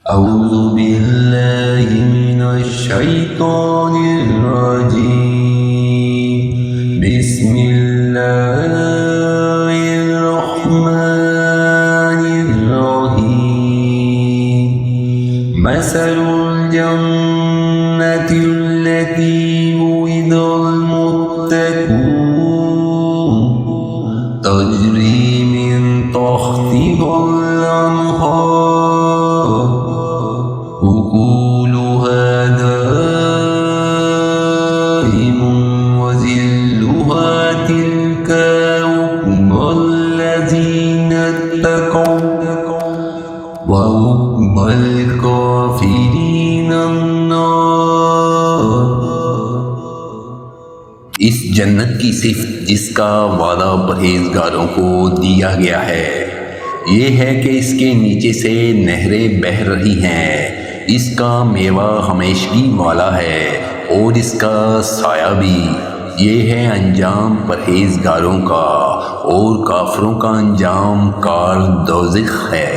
أعوذ بالله من الشيطان الرجيم بسم الله الرحمن الرحيم مثل الجنة التي وعد المتقون تجري من تحتها الأنهار أكلها دائم وظلها تلك عقبى الذين اتقوا وعقبى الكافرين النار। इस जन्नत की सिफ़त जिसका वादा परहेजगारों को दिया गया है ये है कि इसके नीचे से नहरें बह रही हैं, इसका मेवा हमेशगी वाला है और इसका साया भी। ये है अंजाम परहेजगारों का और काफरों का अंजाम कार दोज़ख है।